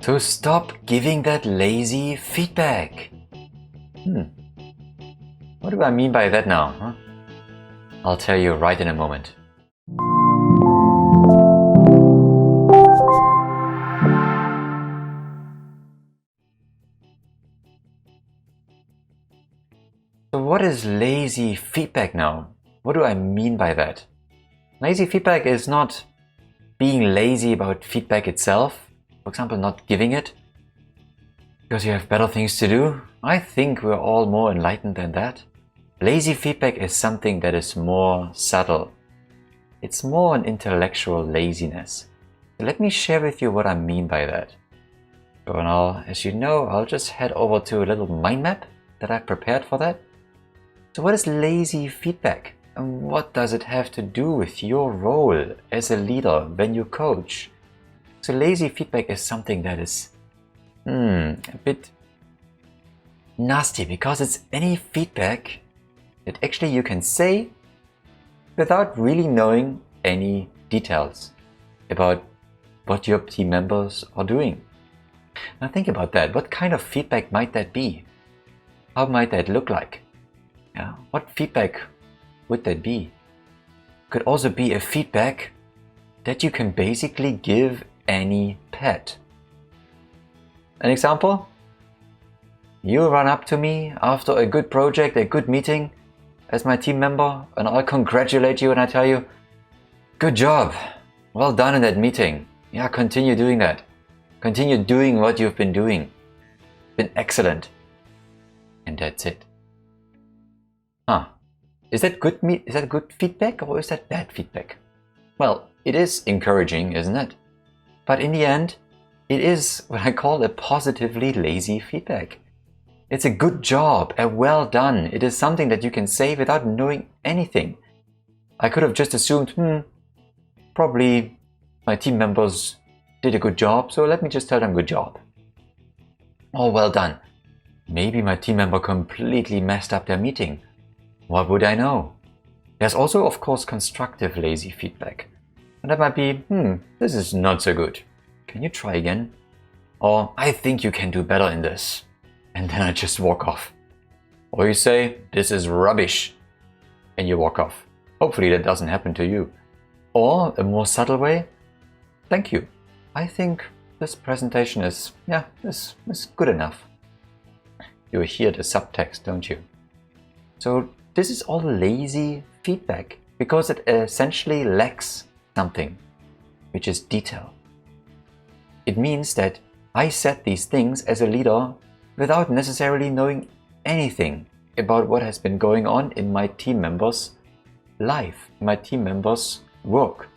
So stop giving that lazy feedback. What do I mean by that now? Huh? I'll tell you right in a moment. So what is lazy feedback now? What do I mean by that? Lazy feedback is not being lazy about feedback itself, for example, not giving it because you have better things to do. I think we're all more enlightened than that. Lazy feedback is something that is more subtle. It's more an intellectual laziness. So let me share with you what I mean by that. So now, as you know, I'll just head over to a little mind map that I've prepared for that. So what is lazy feedback? And what does it have to do with your role as a leader when you coach? So lazy feedback is something that is a bit nasty because it's any feedback that actually you can say without really knowing any details about what your team members are doing. Now think about that. What kind of feedback might that be? How might that look like? Yeah, what feedback would that be? Could also be a feedback that you can basically give any pet. An example? You run up to me after a good project, a good meeting as my team member, and I'll congratulate you and I tell you, good job, well done in that meeting. Yeah, continue doing that. Continue doing what you've been doing. Been excellent. And that's it. Is that good feedback or is that bad feedback? Well, it is encouraging, isn't it? But in the end, it is what I call a positively lazy feedback. It's a good job, a well done. It is something that you can say without knowing anything. I could have just assumed, probably my team members did a good job, so let me just tell them good job. Oh, well done. Maybe my team member completely messed up their meeting. What would I know? There's also, of course, constructive lazy feedback. And that might be, this is not so good. Can you try again? Or, I think you can do better in this. And then I just walk off. Or you say, this is rubbish. And you walk off. Hopefully that doesn't happen to you. Or, a more subtle way, thank you. I think this presentation is good enough. You hear the subtext, don't you? So this is all lazy feedback because it essentially lacks something, which is detail. It means that I said these things as a leader without necessarily knowing anything about what has been going on in my team members' life, my team members' work.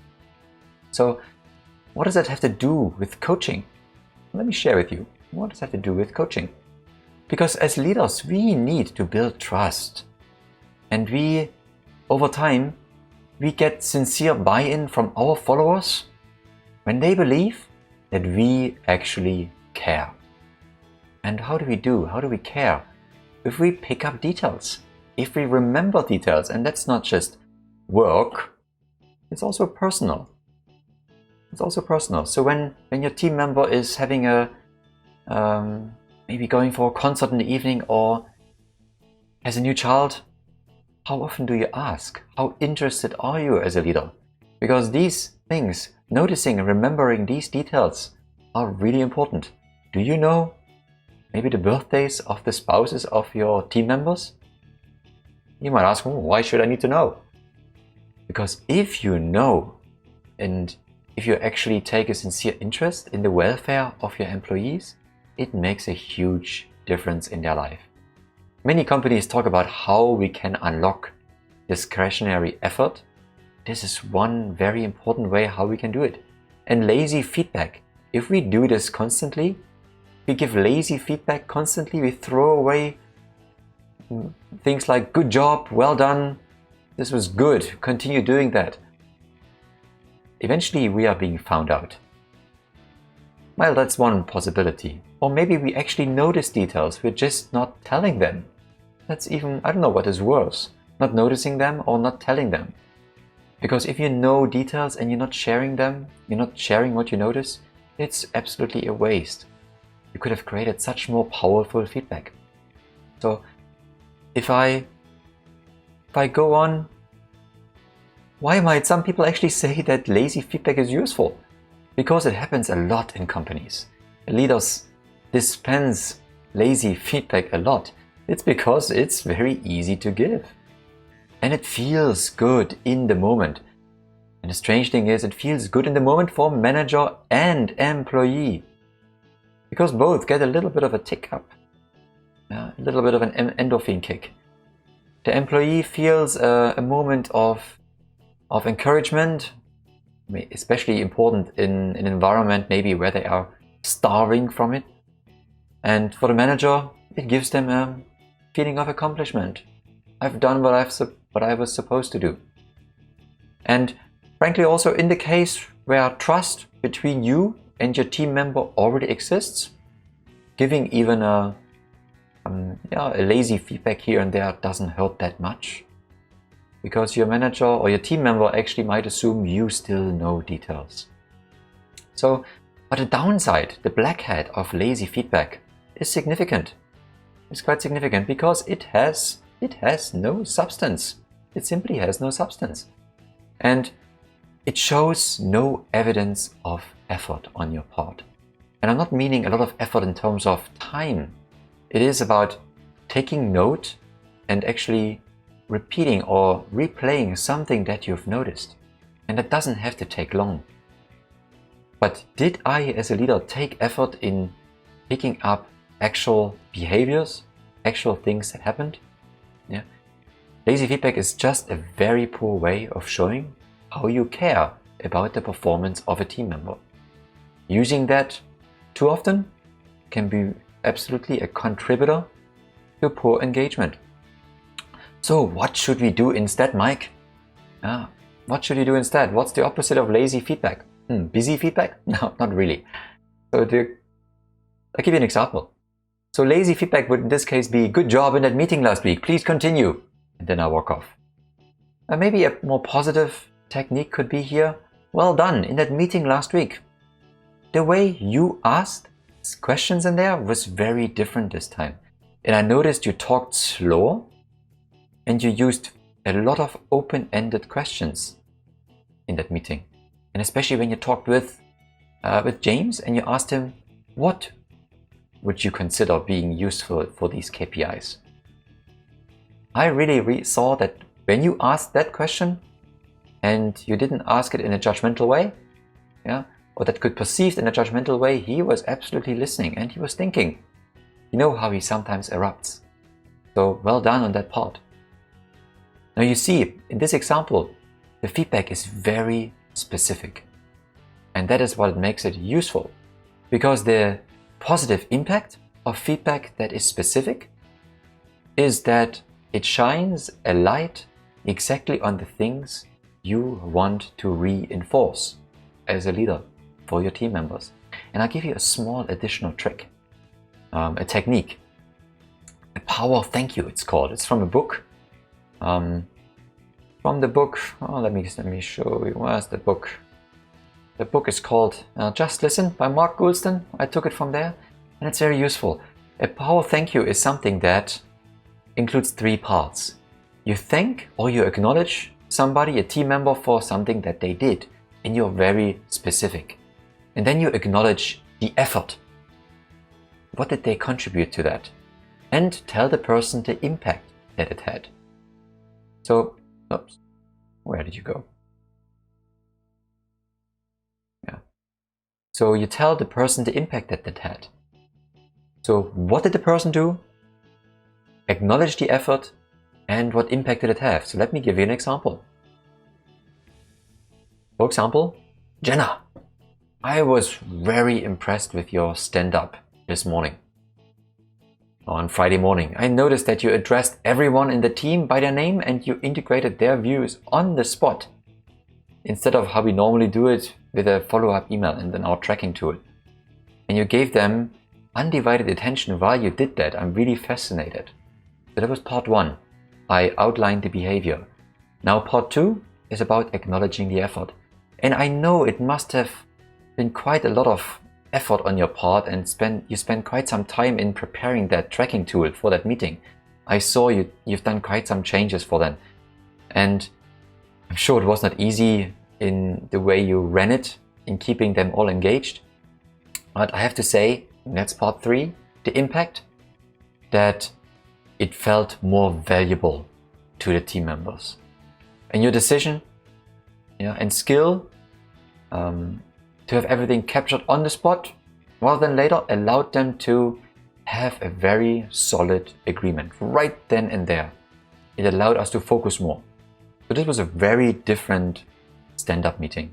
So what does that have to do with coaching? Let me share with you. What does that have to do with coaching? Because as leaders, we need to build trust. And over time, we get sincere buy-in from our followers when they believe that we actually care. And how do we do? How do we care? If we pick up details, if we remember details, and that's not just work, it's also personal. It's also personal. So when your team member is having maybe going for a concert in the evening or has a new child, how often do you ask? How interested are you as a leader? Because these things, noticing and remembering these details are really important. Do you know maybe the birthdays of the spouses of your team members? You might ask, why should I need to know? Because if you know, and if you actually take a sincere interest in the welfare of your employees, it makes a huge difference in their life. Many companies talk about how we can unlock discretionary effort. This is one very important way how we can do it. And lazy feedback, if we do this constantly, we give lazy feedback constantly, we throw away things like good job, well done, this was good, continue doing that. Eventually we are being found out. Well, that's one possibility. Or maybe we actually notice details, we're just not telling them. That's even, I don't know what is worse, not noticing them or not telling them. Because if you know details and you're not sharing them, you're not sharing what you notice, it's absolutely a waste. you could have created such more powerful feedback. So if I go on, why might some people actually say that lazy feedback is useful? Because it happens a lot in companies. Leaders dispense lazy feedback a lot. It's because it's very easy to give. And it feels good in the moment. And the strange thing is, it feels good in the moment for manager and employee. Because both get a little bit of a tick up. A little bit of an endorphin kick. The employee feels a moment of encouragement, especially important in an environment maybe where they are starving from it. And for the manager, it gives them a feeling of accomplishment. I've done what I was supposed to do. And frankly, also in the case where trust between you and your team member already exists, giving even a lazy feedback here and there doesn't hurt that much. Because your manager or your team member actually might assume you still know details. So, but the downside, the black hat of lazy feedback is significant. It's quite significant because it has no substance. It simply has no substance. And it shows no evidence of effort on your part. And I'm not meaning a lot of effort in terms of time. It is about taking note and actually repeating or replaying something that you've noticed. And that doesn't have to take long. But did I, as a leader, take effort in picking up actual behaviors, actual things that happened? Yeah. Lazy feedback is just a very poor way of showing how you care about the performance of a team member. Using that too often can be absolutely a contributor to poor engagement. So what should we do instead, Mike? What should you do instead? What's the opposite of lazy feedback? Busy feedback? No, not really. So I'll give you an example. So lazy feedback would in this case be, good job in that meeting last week, please continue. And then I walk off. Maybe a more positive technique could be here, well done in that meeting last week. The way you asked questions in there was very different this time. And I noticed you talked slower and you used a lot of open-ended questions in that meeting. And especially when you talked with James and you asked him, what would you consider being useful for these KPIs? I really saw that when you asked that question and you didn't ask it in a judgmental way, or that could perceived in a judgmental way, he was absolutely listening and he was thinking. You know how he sometimes erupts. So well done on that part. Now you see, in this example, the feedback is very specific. And that is what makes it useful. Because the positive impact of feedback that is specific is that it shines a light exactly on the things you want to reinforce as a leader for your team members. And I'll give you a small additional trick, a technique, a power thank you it's called. It's from a book. From the book, let me show you, where's the book? The book is called Just Listen by Mark Goulston. I took it from there and it's very useful. A power thank you is something that includes 3 parts. You thank or you acknowledge somebody, a team member, for something that they did and you're very specific. And then you acknowledge the effort. What did they contribute to that? And tell the person the impact that it had. So, oops, where did you go? So you tell the person the impact that it had. So what did the person do? Acknowledge the effort and what impact did it have? So let me give you an example. For example, Jenna, I was very impressed with your stand-up this morning. On Friday morning, I noticed that you addressed everyone in the team by their name and you integrated their views on the spot, instead of how we normally do it with a follow-up email and then our tracking tool. And you gave them undivided attention while you did that. I'm really fascinated. So that was part 1. I outlined the behavior. Now part 2 is about acknowledging the effort. And I know it must have been quite a lot of effort on your part and you spend quite some time in preparing that tracking tool for that meeting. I saw you've done quite some changes for them. And I'm sure it was not easy in the way you ran it, in keeping them all engaged. But I have to say, that's part 3, the impact, that it felt more valuable to the team members. And your decision and skill to have everything captured on the spot rather than later allowed them to have a very solid agreement right then and there. It allowed us to focus more. So this was a very different stand-up meeting.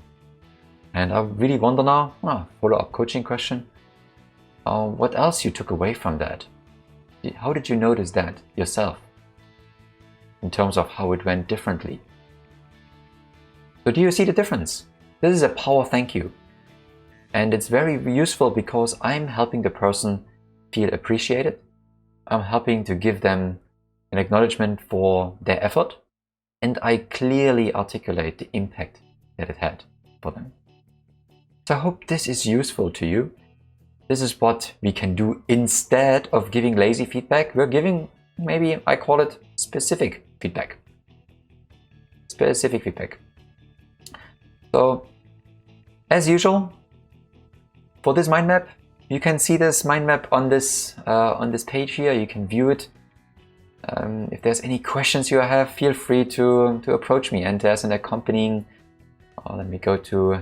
And I really wonder now, follow-up coaching question, what else you took away from that? How did you notice that yourself in terms of how it went differently? So do you see the difference? This is a power thank you. And it's very useful because I'm helping the person feel appreciated. I'm helping to give them an acknowledgement for their effort. And I clearly articulate the impact that it had for them. So I hope this is useful to you. This is what we can do instead of giving lazy feedback. We're giving, maybe I call it specific feedback. Specific feedback. So, as usual, for this mind map, you can see this mind map on this page here. You can view it. If there's any questions you have, feel free to approach me. And there's an accompanying. Let me go to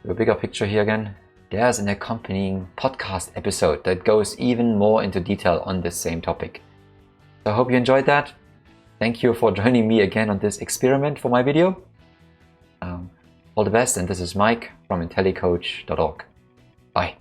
a bigger picture here again. There's an accompanying podcast episode that goes even more into detail on this same topic. So I hope you enjoyed that. Thank you for joining me again on this experiment for my video. All the best, and this is Mike from intellicoach.org. Bye.